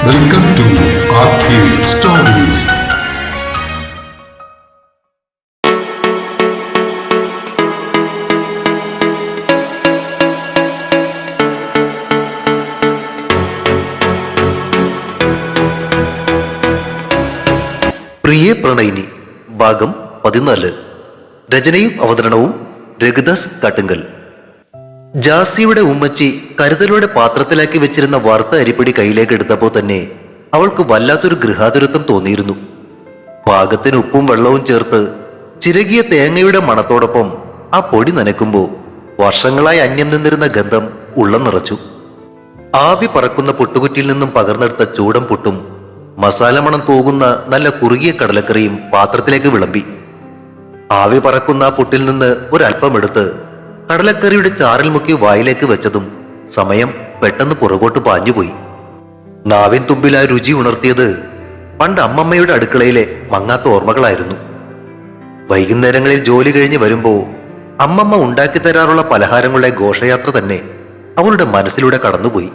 Welcome to Arcade Stories. പ്രിയ പ്രണയിനി ഭാഗം 14. രചനയും അവതരണവും രഘുദാസ് കാട്ടുങ്കൽ. ജാസിയുടെ ഉമ്മച്ചി കരുതലോടെ പാത്രത്തിലാക്കി വെച്ചിരുന്ന വറുത്ത അരിപ്പൊടി കയ്യിലേക്ക് എടുത്തപ്പോൾ തന്നെ അവൾക്ക് വല്ലാത്തൊരു ഗൃഹാതുരത്വം തോന്നിയിരുന്നു. പാകത്തിന് ഉപ്പും വെള്ളവും ചേർത്ത് ചിരകിയ തേങ്ങയുടെ മണത്തോടൊപ്പം ആ പൊടി നനയ്ക്കുമ്പോൾ വർഷങ്ങളായി അന്യം നിന്നിരുന്ന ഗന്ധം ഉള്ളം നിറച്ചു. ആവി പറക്കുന്ന പുട്ടുകുറ്റിയിൽ നിന്നും പകർന്നെടുത്ത ചൂടൻ പുട്ടും മസാല മണം തൂകുന്ന നല്ല കുറുകിയ കടലക്കറിയും പാത്രത്തിലേക്ക് വിളമ്പി. ആവി പറക്കുന്ന ആ പുട്ടിൽ നിന്ന് ഒരല്പമെടുത്ത് കടലക്കറിയുടെ ചാറിൽ മുക്കി വായിലേക്ക് വെച്ചതും സമയം പെട്ടെന്ന് പുറകോട്ട് പാഞ്ഞുപോയി. നാവിൻ തുമ്പിൽ ആ രുചി ഉണർത്തിയത് പണ്ട് അമ്മമ്മയുടെ അടുക്കളയിലെ മങ്ങാത്ത ഓർമ്മകളായിരുന്നു. വൈകുന്നേരങ്ങളിൽ ജോലി കഴിഞ്ഞ് വരുമ്പോ അമ്മമ്മ ഉണ്ടാക്കി തരാറുള്ള പലഹാരങ്ങളുടെ ഘോഷയാത്ര തന്നെ അവളുടെ മനസ്സിലൂടെ കടന്നുപോയി.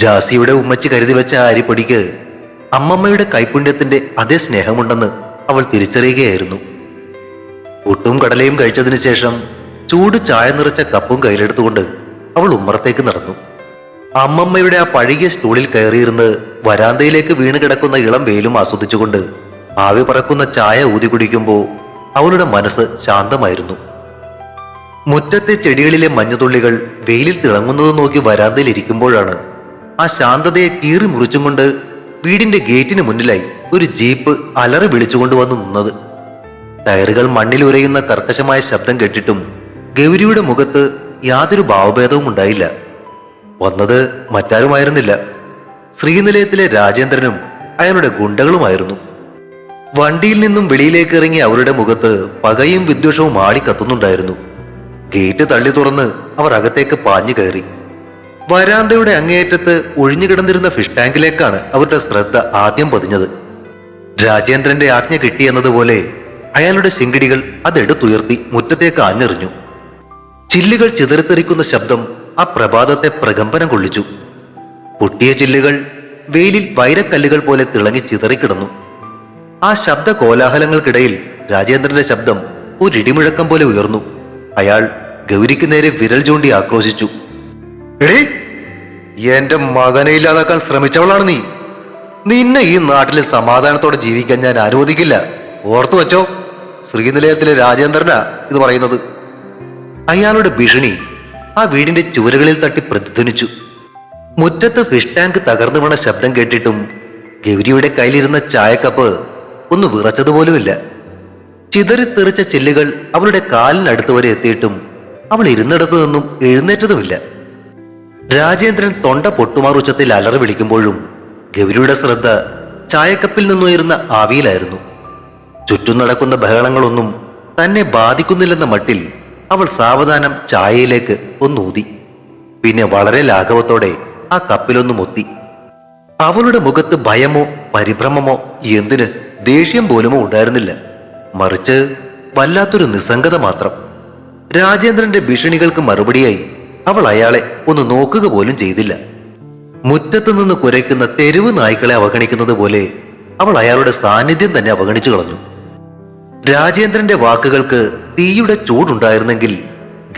ജാസിയുടെ ഉമ്മച്ചി കരുതി വെച്ച ആ അരിപ്പൊടിക്ക് അമ്മമ്മയുടെ കൈപുണ്യത്തിന്റെ അതേ സ്നേഹമുണ്ടെന്ന് അവൾ തിരിച്ചറിയുകയായിരുന്നു. പുട്ടും കടലയും കഴിച്ചതിന് ശേഷം ചൂട് ചായ നിറച്ച കപ്പും കയ്യിലെടുത്തുകൊണ്ട് അവൾ ഉമ്മറത്തേക്ക് നടന്നു. അമ്മമ്മയുടെ ആ പഴകിയ സ്റ്റൂളിൽ കയറിയിരുന്ന് വരാന്തയിലേക്ക് വീണ് കിടക്കുന്ന ഇളം വെയിലും ആസ്വദിച്ചുകൊണ്ട് ആവി പറക്കുന്ന ചായ ഊതി കുടിക്കുമ്പോൾ അവളുടെ മനസ്സ് ശാന്തമായിരുന്നു. മുറ്റത്തെ ചെടികളിലെ മഞ്ഞുതുള്ളികൾ വെയിലിൽ തിളങ്ങുന്നത് നോക്കി വരാന്തയിൽ ഇരിക്കുമ്പോഴാണ് ആ ശാന്തതയെ കീറി മുറിച്ചും കൊണ്ട് വീടിന്റെ ഗേറ്റിന് മുന്നിലായി ഒരു ജീപ്പ് അലറി വിളിച്ചുകൊണ്ട് വന്ന് നിന്നത്. ടയറുകൾ മണ്ണിൽ ഉരയുന്ന കർക്കശമായ ശബ്ദം കേട്ടിട്ടും ഗൗരിയുടെ മുഖത്ത് യാതൊരു ഭാവഭേദവും ഉണ്ടായില്ല. വന്നത് മറ്റാരുമായിരുന്നില്ല, ശ്രീനിലയത്തിലെ രാജേന്ദ്രനും അയാളുടെ ഗുണ്ടകളുമായിരുന്നു. വണ്ടിയിൽ നിന്നും വെളിയിലേക്ക് ഇറങ്ങി അവരുടെ മുഖത്ത് പകയും വിദ്വേഷവും ആളിക്കത്തുന്നുണ്ടായിരുന്നു. ഗേറ്റ് തള്ളി തുറന്ന് അവർ അകത്തേക്ക് പാഞ്ഞു കയറി. വരാന്തയുടെ അങ്ങേയറ്റത്ത് ഒഴിഞ്ഞുകിടന്നിരുന്ന ഫിഷ് ടാങ്കിലേക്കാണ് അവരുടെ ശ്രദ്ധ ആദ്യം പതിഞ്ഞത്. രാജേന്ദ്രന്റെ ആജ്ഞ കിട്ടിയെന്നതുപോലെ അയാളുടെ ശിങ്കിടികൾ അതെടുത്തുയർത്തി മുറ്റത്തേക്ക് ആഞ്ഞെറിഞ്ഞു. ചില്ലുകൾ ചിതറിത്തെറിക്കുന്ന ശബ്ദം ആ പ്രഭാതത്തെ പ്രകമ്പനം കൊള്ളിച്ചു. പൊട്ടിയ ചില്ലുകൾ വെയിലിൽ വൈരക്കല്ലുകൾ പോലെ തിളങ്ങി ചിതറിക്കിടന്നു. ആ ശബ്ദ കോലാഹലങ്ങൾക്കിടയിൽ രാജേന്ദ്രന്റെ ശബ്ദം ഒരിടിമുഴക്കം പോലെ ഉയർന്നു. അയാൾ ഗൗരിക്ക് നേരെ വിരൽ ചൂണ്ടി ആക്രോശിച്ചു. എടേ, എന്റെ മകനെ ഇല്ലാതാക്കാൻ ശ്രമിച്ചവളാണ് നീ. നിന്നെ ഈ നാട്ടിൽ സമാധാനത്തോടെ ജീവിക്കാൻ ഞാൻ അനുവദിക്കില്ല. ഓർത്തു വെച്ചോ, ശ്രീനിലയത്തിലെ രാജേന്ദ്രനാ ഇത് പറയുന്നത്. അയാളുടെ ഭീഷണി ആ വീടിന്റെ ചുവരുകളിൽ തട്ടി പ്രതിധ്വനിച്ചു. മുറ്റത്ത് ഫിഷ് ടാങ്ക് തകർന്നു വീണ ശബ്ദം കേട്ടിട്ടും ഗൗരിയുടെ കയ്യിലിരുന്ന ചായക്കപ്പ് ഒന്ന് വിറച്ചതുപോലുമില്ല. ചിതറിത്തെറിച്ച ചില്ലുകൾ അവളുടെ കാലിനടുത്ത് വരെ എത്തിയിട്ടും അവൾ ഇരുന്നിടത്തു നിന്നും എഴുന്നേറ്റതുമില്ല. രാജേന്ദ്രൻ തൊണ്ട പൊട്ടുമാർ ഉച്ചത്തിൽ അലറി വിളിക്കുമ്പോഴും ഗൗരിയുടെ ശ്രദ്ധ ചായക്കപ്പിൽ നിന്നുയരുന്ന ആവിയിലായിരുന്നു. ചുറ്റും നടക്കുന്ന ബഹളങ്ങളൊന്നും തന്നെ ബാധിക്കുന്നില്ലെന്ന മട്ടിൽ അവൾ സാവധാനം ചായയിലേക്ക് ഒന്നൂതി. പിന്നെ വളരെ ലാഘവത്തോടെ ആ കപ്പിലൊന്നു മൊത്തി. അവളുടെ മുഖത്ത് ഭയമോ പരിഭ്രമമോ എന്തിന് ദേഷ്യം പോലുമോ ഉണ്ടായിരുന്നില്ല. മറിച്ച് വല്ലാത്തൊരു നിസ്സംഗത മാത്രം. രാജേന്ദ്രന്റെ ഭീഷണികൾക്ക് മറുപടിയായി അവൾ അയാളെ ഒന്ന് നോക്കുക പോലും ചെയ്തില്ല. മുറ്റത്തു നിന്ന് കുരയ്ക്കുന്ന തെരുവ് നായ്ക്കളെ അവഗണിക്കുന്നത് പോലെ അവൾ അയാളുടെ സാന്നിധ്യം തന്നെ അവഗണിച്ചു കളഞ്ഞു. രാജേന്ദ്രന്റെ വാക്കുകൾക്ക് തീയുടെ ചൂടുണ്ടായിരുന്നെങ്കിൽ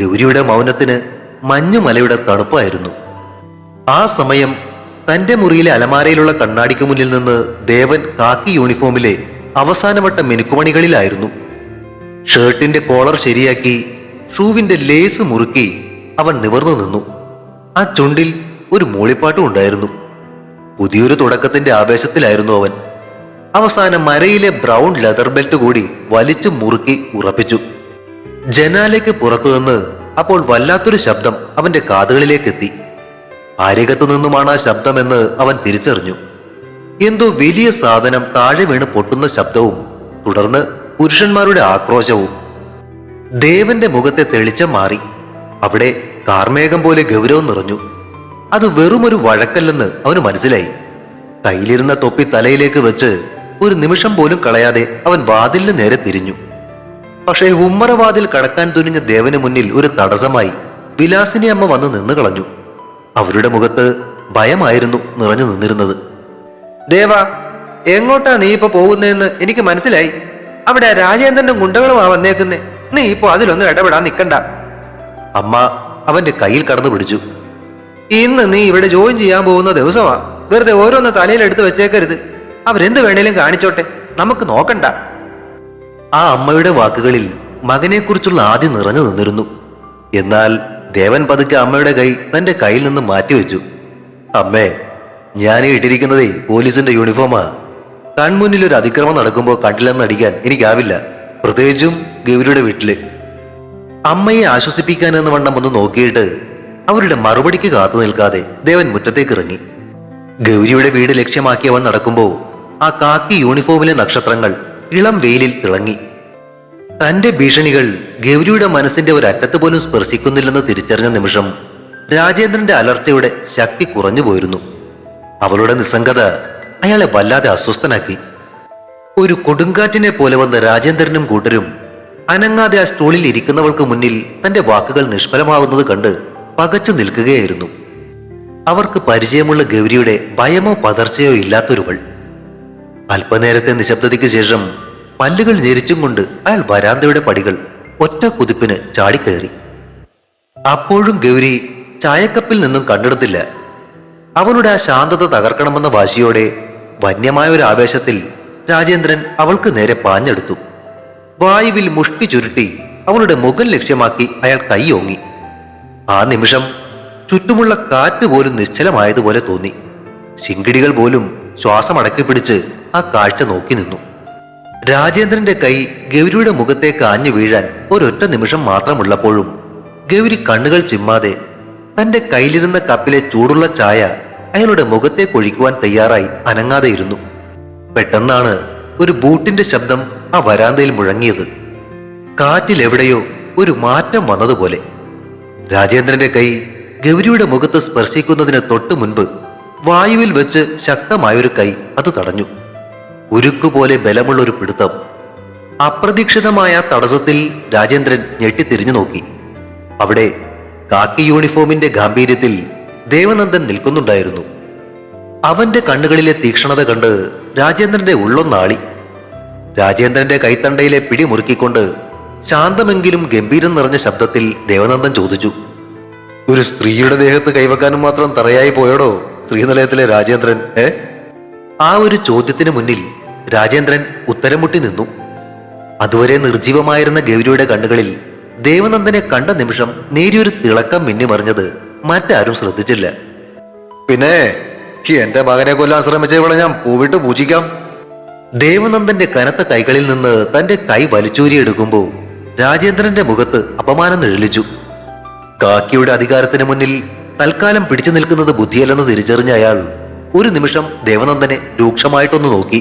ഗൗരിയുടെ മൗനത്തിന് മഞ്ഞുമലയുടെ തണുപ്പായിരുന്നു. ആ സമയം തന്റെ മുറിയിലെ അലമാരയിലുള്ള കണ്ണാടിക്ക് മുന്നിൽ നിന്ന് ദേവൻ കാക്കി യൂണിഫോമിലെ അവസാനവട്ട മിനുക്കുമണികളിലായിരുന്നു. ഷർട്ടിന്റെ കോളർ ശരിയാക്കി ഷൂവിന്റെ ലേസ് മുറുക്കി അവൻ നിവർന്നു നിന്നു. ആ ചുണ്ടിൽ ഒരു മൂളിപ്പാട്ടും ഉണ്ടായിരുന്നു. പുതിയൊരു തുടക്കത്തിന്റെ ആവേശത്തിലായിരുന്നു അവൻ. അവസാനം മരയിലെ ബ്രൗൺ ലെതർ ബെൽറ്റ് കൂടി വലിച്ചു മുറുക്കി ഉറപ്പിച്ചു. ജനാലയ്ക്ക് പുറത്തുനിന്ന് അപ്പോൾ വല്ലാത്തൊരു ശബ്ദം അവന്റെ കാതുകളിലേക്ക് എത്തി. അരികത്തു നിന്നുമാണ് ആ ശബ്ദമെന്ന് അവൻ തിരിച്ചറിഞ്ഞു. എന്തോ വലിയ സാധനം താഴെ വീണ് പൊട്ടുന്ന ശബ്ദവും തുടർന്ന് പുരുഷന്മാരുടെ ആക്രോശവും. ദേവന്റെ മുഖത്തെ തെളിച്ചം മാറി. അവിടെ കാർമേഘം പോലെ ഗൗരവം നിറഞ്ഞു. അത് വെറുമൊരു വഴക്കല്ലെന്ന് അവന് മനസ്സിലായി. കയ്യിലിരുന്ന തൊപ്പി തലയിലേക്ക് വെച്ച് ഒരു നിമിഷം പോലും കളയാതെ അവൻ വാതിലിന് നേരെ തിരിഞ്ഞു. പക്ഷേ ഉമ്മറവാതിൽ കടക്കാൻ തുനിഞ്ഞ ദേവന് മുന്നിൽ ഒരു തടസ്സമായി വിലാസിനി അമ്മ വന്ന് നിന്നു കളഞ്ഞു. അവരുടെ മുഖത്ത് ഭയമായിരുന്നു നിറഞ്ഞു നിന്നിരുന്നത്. ദേവാ, എങ്ങോട്ടാ നീ ഇപ്പൊ പോകുന്നതെന്ന് എനിക്ക് മനസ്സിലായി. അവിടെ രാജേന്ദ്രന്റെ ഗുണ്ടകളുമാ വന്നേക്കുന്നേ. നീ ഇപ്പൊ അതിലൊന്നും ഇടപെടാൻ നിക്കണ്ട. അമ്മ അവന്റെ കയ്യിൽ കടന്നു പിടിച്ചു. ഇന്ന് നീ ഇവിടെ ജോയിൻ ചെയ്യാൻ പോകുന്ന ദിവസമാ. വെറുതെ ഓരോന്ന് തലയിലെടുത്ത് വെച്ചേക്കരുത്. അവരെന്ത് വേണേലും കാണിച്ചോട്ടെ, നമുക്ക് നോക്കണ്ട. ആ അമ്മയുടെ വാക്കുകളിൽ മകനെക്കുറിച്ചുള്ള ആദ്യം നിറഞ്ഞു നിന്നിരുന്നു. എന്നാൽ ദേവൻ പതുക്കെ അമ്മയുടെ കൈ തന്റെ കയ്യിൽ നിന്ന് മാറ്റിവെച്ചു. അമ്മേ, ഞാനീ ഇട്ടിരിക്കുന്നതേ പോലീസിന്റെ യൂണിഫോമാ. കൺമുന്നിൽ ഒരു അതിക്രമം നടക്കുമ്പോൾ കണ്ടില്ലെന്ന് അടിക്കാൻ എനിക്കാവില്ല, പ്രത്യേകിച്ചും ഗൗരിയുടെ വീട്ടില്. അമ്മയെ ആശ്വസിപ്പിക്കാൻ എന്ന് വണ്ണം ഒന്ന് നോക്കിയിട്ട് അവരുടെ മറുപടിക്ക് കാത്തു നിൽക്കാതെ ദേവൻ മുറ്റത്തേക്ക് ഇറങ്ങി. ഗൗരിയുടെ വീട് ലക്ഷ്യമാക്കി അവൻ നടക്കുമ്പോൾ ആ കാക്കി യൂണിഫോമിലെ നക്ഷത്രങ്ങൾ ഇളം വെയിലിൽ തിളങ്ങി. തന്റെ ഭീഷണികൾ ഗൗരിയുടെ മനസ്സിന്റെ ഒരറ്റത്ത് പോലും സ്പർശിക്കുന്നില്ലെന്ന് തിരിച്ചറിഞ്ഞ നിമിഷം രാജേന്ദ്രന്റെ അലർച്ചയുടെ ശക്തി കുറഞ്ഞു പോയിരുന്നു. അവളുടെ നിസ്സംഗത അയാളെ വല്ലാതെ അസ്വസ്ഥനാക്കി. ഒരു കൊടുങ്കാറ്റിനെ പോലെ വന്ന രാജേന്ദ്രനും കൂട്ടരും അനങ്ങാതെ ആ സ്റ്റോളിൽ ഇരിക്കുന്നവൾക്ക് മുന്നിൽ തന്റെ വാക്കുകൾ നിഷ്ഫലമാവുന്നത് കണ്ട് പകച്ചു നിൽക്കുകയായിരുന്നു. അവർക്ക് പരിചയമുള്ള ഗൗരിയുടെ ഭയമോ പതർച്ചയോ ഇല്ലാത്തൊരുവൾ. അല്പനേരത്തെ നിശബ്ദതയ്ക്ക് ശേഷം പല്ലുകൾ ഞെരിച്ചും കൊണ്ട് അയാൾ വരാന്തയുടെ പടികൾ ഒറ്റ കുതിപ്പിന് ചാടിക്കയറി. അപ്പോഴും ഗൗരി ചായക്കപ്പിൽ നിന്നും കണ്ടെടുത്തില്ല. അവളുടെ ആ ശാന്തത തകർക്കണമെന്ന വാശിയോടെ വന്യമായ ഒരു ആവേശത്തിൽ രാജേന്ദ്രൻ അവൾക്ക് നേരെ പാഞ്ഞെടുത്തു. വായുവിൽ മുഷ്ടി ചുരുട്ടി അവളുടെ മുഖം ലക്ഷ്യമാക്കി അയാൾ കൈയോങ്ങി. ആ നിമിഷം ചുറ്റുമുള്ള കാറ്റ് പോലും നിശ്ചലമായതുപോലെ തോന്നി. ശിങ്കിടികൾ പോലും ശ്വാസമടക്കി പിടിച്ച് ആ കാഴ്ച നോക്കി നിന്നു. രാജേന്ദ്രന്റെ കൈ ഗൗരിയുടെ മുഖത്തേക്ക് ആഞ്ഞു വീഴാൻ ഒരൊറ്റ നിമിഷം മാത്രമുള്ളപ്പോഴും ഗൗരി കണ്ണുകൾ ചിമ്മാതെ തന്റെ കയ്യിലിരുന്ന കപ്പിലെ ചൂടുള്ള ചായ അയാളുടെ മുഖത്തേക്ക് ഒഴിക്കുവാൻ തയ്യാറായി അനങ്ങാതെ ഇരുന്നു. പെട്ടെന്നാണ് ഒരു ബൂട്ടിന്റെ ശബ്ദം ആ വരാന്തയിൽ മുഴങ്ങിയത്. കാറ്റിലെവിടെയോ ഒരു മാറ്റം വന്നതുപോലെ. രാജേന്ദ്രന്റെ കൈ ഗൗരിയുടെ മുഖത്ത് സ്പർശിക്കുന്നതിന് തൊട്ടു മുൻപ് വായുവിൽ വെച്ച് ശക്തമായൊരു കൈ അത് തടഞ്ഞു. ഉരുക്കുപോലെ ബലമുള്ള ഒരു പിടുത്തം. അപ്രതീക്ഷിതമായ തടസ്സത്തിൽ രാജേന്ദ്രൻ ഞെട്ടിത്തിരിഞ്ഞു നോക്കി. അവിടെ കാക്കി യൂണിഫോമിന്റെ ഗാംഭീര്യത്തിൽ ദേവനന്ദൻ നിൽക്കുന്നുണ്ടായിരുന്നു. അവന്റെ കണ്ണുകളിലെ തീക്ഷ്ണത കണ്ട് രാജേന്ദ്രന്റെ ഉള്ളൊന്നാളി. രാജേന്ദ്രന്റെ കൈത്തണ്ടയിലെ പിടി മുറുക്കിക്കൊണ്ട് ശാന്തമെങ്കിലും ഗംഭീരം നിറഞ്ഞ ശബ്ദത്തിൽ ദേവനന്ദൻ ചോദിച്ചു, ഒരു സ്ത്രീയുടെ ദേഹത്ത് കൈവെക്കാനും മാത്രം തറയായി പോയോടോ ശ്രീനിലയത്തിലെ രാജേന്ദ്രൻ? ആ ഒരു ചോദ്യത്തിന് മുന്നിൽ രാജേന്ദ്രൻ ഉത്തരം മുട്ടി നിന്നു. അതുവരെ നിർജീവമായിരുന്ന ഗൗരിയുടെ കണ്ണുകളിൽ ദേവനന്ദനെ കണ്ട നിമിഷം നേരിയൊരു തിളക്കം മിന്നിമറിഞ്ഞത് മറ്റാരും ശ്രദ്ധിച്ചില്ല. പിന്നെ എന്റെ മകനെ കൊല്ലാൻ ശ്രമിച്ചവളെ ഞാൻ പൂവിട്ട് പൂജിക്കാം. ദേവനന്ദന്റെ കനത്ത കൈകളിൽ നിന്ന് തന്റെ കൈ വലിച്ചൂരിയെടുക്കുമ്പോൾ രാജേന്ദ്രന്റെ മുഖത്ത് അപമാനം നിഴലിച്ചു. കാക്കിയുടെ അധികാരത്തിന് മുന്നിൽ തൽക്കാലം പിടിച്ചു നിൽക്കുന്നത് ബുദ്ധിയല്ലെന്ന് തിരിച്ചറിഞ്ഞ അയാൾ ഒരു നിമിഷം ദേവനന്ദനെ രൂക്ഷമായിട്ടൊന്ന് നോക്കി.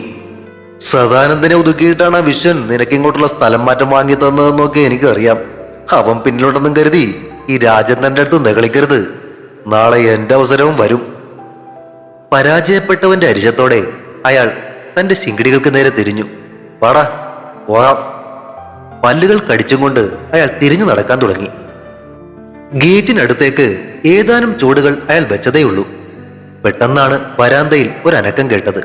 സദാനന്ദനെ ഒതുക്കിയിട്ടാണ് ആ വിശ്വൻ നിനക്കിങ്ങോട്ടുള്ള സ്ഥലം മാറ്റം വാങ്ങി തന്നതെന്നൊക്കെ എനിക്കറിയാം. അവൻ പിന്നിലോട്ടൊന്നും കരുതി ഈ രാജേന്ദ്രന്റെ അടുത്ത് നെകളിക്കരുത്. നാളെ എന്റെ അവസരവും വരും. പരാജയപ്പെട്ടവന്റെ അരിശത്തോടെ അയാൾ തന്റെ ശിങ്കിടികൾക്ക് നേരെ തിരിഞ്ഞു. വാടാ പോകാം. പല്ലുകൾ കടിച്ചും കൊണ്ട് അയാൾ തിരിഞ്ഞു നടക്കാൻ തുടങ്ങി. ഗേറ്റിനടുത്തേക്ക് ഏതാനും ചുവടുകൾ അയാൾ വെച്ചതേയുള്ളൂ. പെട്ടെന്നാണ് വരാന്തയിൽ ഒരനക്കം കേട്ടത്.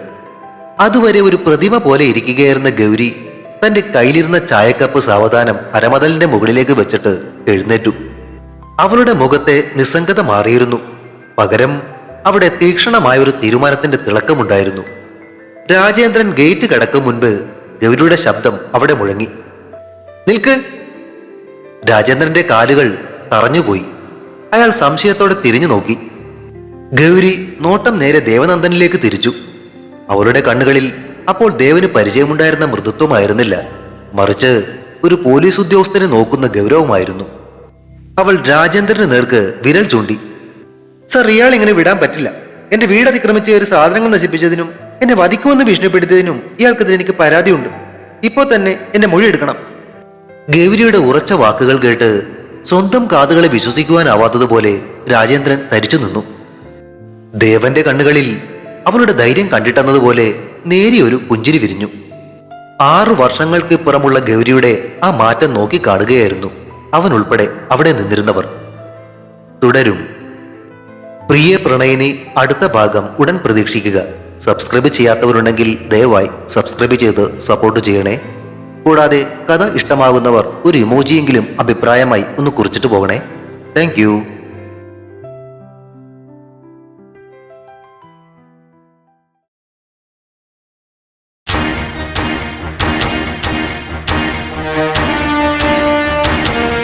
അതുവരെ ഒരു പ്രതിമ പോലെ ഇരിക്കുകയായിരുന്ന ഗൗരി തന്റെ കയ്യിലിരുന്ന ചായക്കപ്പ് സാവധാനം അരമതലിന്റെ മുകളിലേക്ക് വെച്ചിട്ട് എഴുന്നേറ്റു. അവളുടെ മുഖത്തെ നിസ്സംഗത മാറിയിരുന്നു. പകരം അവിടെ തീക്ഷണമായ ഒരു തീരുമാനത്തിന്റെ തിളക്കമുണ്ടായിരുന്നു. രാജേന്ദ്രൻ ഗേറ്റ് കടക്കും മുൻപ് ഗൗരിയുടെ ശബ്ദം അവിടെ മുഴങ്ങി. നിൽക്ക്! രാജേന്ദ്രന്റെ കാലുകൾ തറഞ്ഞുപോയി. അയാൾ സംശയത്തോടെ തിരിഞ്ഞു നോക്കി. ഗൗരി നോട്ടം നേരെ ദേവനന്ദനിലേക്ക് തിരിച്ചു. അവളുടെ കണ്ണുകളിൽ അപ്പോൾ ദേവന് പരിചയമുണ്ടായിരുന്ന മൃദുത്വമായിരുന്നില്ല, മറിച്ച് ഒരു പോലീസ് ഉദ്യോഗസ്ഥനെ നോക്കുന്ന ഗൗരവമായിരുന്നു. അവൾ രാജേന്ദ്രന് നേർക്ക് വിരൽ ചൂണ്ടി. സർ, ഇയാൾ ഇങ്ങനെ വിടാൻ പറ്റില്ല. എന്റെ വീട് അതിക്രമിച്ച് ഒരു സാധനങ്ങൾ നശിപ്പിച്ചതിനും എന്നെ വധിക്കുമെന്ന് ഭീഷണിപ്പെടുത്തിയതിനും ഇയാൾക്കെതിരെ എനിക്ക് പരാതിയുണ്ട്. ഇപ്പോൾ തന്നെ എന്നെ മൊഴി എടുക്കണം. ഗൗരിയുടെ ഉറച്ച വാക്കുകൾ കേട്ട് സ്വന്തം കാതുകളെ വിശ്വസിക്കുവാനാവാത്തതുപോലെ രാജേന്ദ്രൻ തരിച്ചു നിന്നു. ദേവന്റെ കണ്ണുകളിൽ അവളുടെ ധൈര്യം കണ്ടിട്ടെന്നതുപോലെ നേരിയൊരു പുഞ്ചിരി വിരിഞ്ഞു. 6 വർഷങ്ങൾക്ക് ഇപ്പുറമുള്ള ഗൗരിയുടെ ആ മാറ്റം നോക്കി കാണുകയായിരുന്നു അവൻ ഉൾപ്പെടെ അവിടെ നിന്നിരുന്നവർ. തുടരും. പ്രിയ പ്രണയിനി അടുത്ത ഭാഗം ഉടൻ പ്രതീക്ഷിക്കുക. സബ്സ്ക്രൈബ് ചെയ്യാത്തവരുണ്ടെങ്കിൽ ദയവായി സബ്സ്ക്രൈബ് ചെയ്ത് സപ്പോർട്ട് ചെയ്യണേ. കൂടാതെ കഥ ഇഷ്ടമാകുന്നവർ ഒരു ഇമോജിയെങ്കിലും അഭിപ്രായമായി ഒന്ന് കുറിച്ചിട്ട് പോകണേ. Thank you.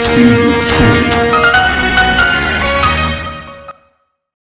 See you soon.